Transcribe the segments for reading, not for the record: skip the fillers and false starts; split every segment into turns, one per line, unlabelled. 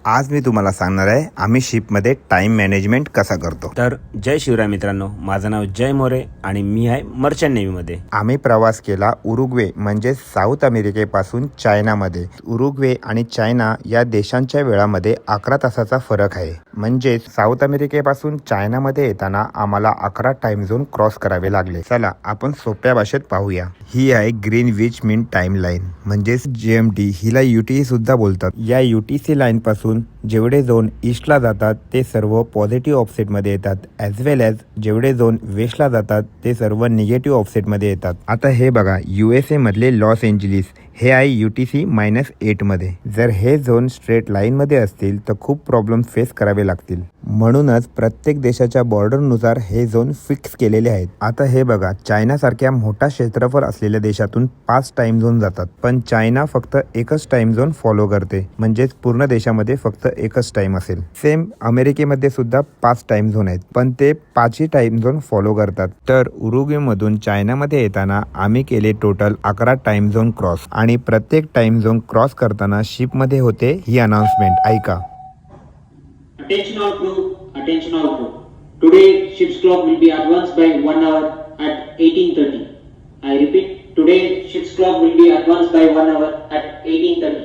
आज मी तुम्हाला सांगणार आहे आम्ही शिपमध्ये टाइम मॅनेजमेंट कसा करतो।
तर जय शिवराय मित्रांनो, माझं नाव जय मोरे आणि मी आहे मर्चंट नेव्हीमध्ये।
आम्ही प्रवास केला उरुग्वे म्हणजे साऊथ अमेरिकेपासून चायनामध्ये। उरुग्वे आणि चायना या देशांच्या वेळामध्ये 11 तासाचा फरक आहे। म्हणजे साऊथ अमेरिकेपासून चायनामध्ये येताना आम्हाला 11 टाइम झोन क्रॉस करावे लागले। चला आपण सोप्या भाषेत पाहूया। ही आहे ग्रीनविच मीन टाइम लाईन म्हणजे GMT, हिला UTC सुद्धा बोलतात। या UTC लाईन पासून जेवढे झोन ईस्टला जातात ते सर्व पॉझिटिव्ह ऑफसेटमध्ये येतात, ॲज वेल ॲज जेवढे झोन वेस्टला जातात ते सर्व निगेटिव्ह ऑफसेटमध्ये येतात। आता हे बघा, USA मधले लॉस एंजेलिस हे आहे UTC -8 मध्ये। जर हे झोन स्ट्रेट लाईनमध्ये असतील तर खूप प्रॉब्लेम फेस करावे लागतील। म्हणूनच प्रत्येक देशाच्या बॉर्डरनुसार हे झोन फिक्स केलेले आहेत। आता हे बघा, चायनासारख्या मोठा क्षेत्रफळ असलेल्या देशातून 5 टाइम झोन जातात, पण चायना फक्त एकच टाइम झोन फॉलो करते, म्हणजेच पूर्ण देशामध्ये फक्त एकच टाइम असेल। सेम अमेरिकेमध्ये सुद्धा 5 टाइम झोन आहेत, पण ते 5ही टाइम झोन फॉलो करतात। तर उरुग्वेमधून चायनामध्ये येताना आम्ही केले टोटल 11 टाइम झोन क्रॉस आणि प्रत्येक टाइम झोन क्रॉस करताना शिपमध्ये होते ही अनाउन्समेंट, ऐका।
Attention all crew, attention all crew. Today ship's clock will be advanced by 1 hour at 18:30. I repeat, today ship's clock will be advanced by 1 hour at 18:30.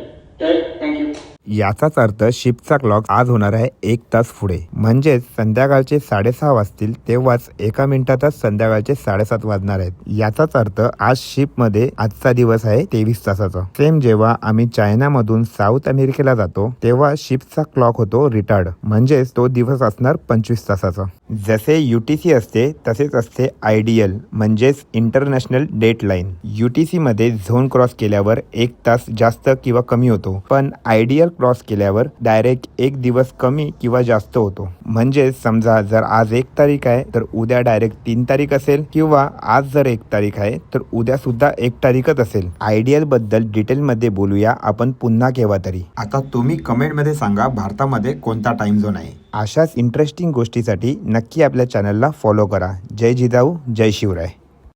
Thank you.
याचाच अर्थ शिपचा clock आज होणार आहे 1 तास पुढे, म्हणजेच संध्याकाळचे 6:30 वाजतील तेव्हाच 1 मिनिटातच संध्याकाळचे 7:30 वाजणार आहेत। याचाच अर्थ आज शिपमध्ये आजचा दिवस आहे 23 तासाचा। सेम जेव्हा आम्ही चायनामधून साऊथ अमेरिकेला जातो तेव्हा शिपचा क्लॉक होतो रिटार्ड, म्हणजेच तो दिवस असणार 25 तासाचा। जसे UTC असते तसेच असते IDL म्हणजेच इंटरनॅशनल डेट लाईन। UTC मध्ये झोन क्रॉस केल्यावर 1 तास जास्त किंवा कमी होतो, पण IDL क्रॉस केल्यावर डायरेक्ट 1 दिवस कमी किंवा जास्त होतो। म्हणजे समजा जर आज 1 तारीख आहे तर उद्या डायरेक्ट 3 तारीख असेल, किंवा आज जर 1 तारीख आहे तर उद्या सुद्धा 1 तारीखच असेल। IDL बद्दल डिटेलमध्ये बोलूया आपण पुन्हा केव्हा तरी। आता तुम्ही कमेंटमध्ये सांगा भारतामध्ये कोणता टाइम झोन आहे। अशाच इंटरेस्टिंग गोष्टीसाठी नक्की आपल्या चॅनलला फॉलो करा। जय जिजाऊ, जय शिवराय।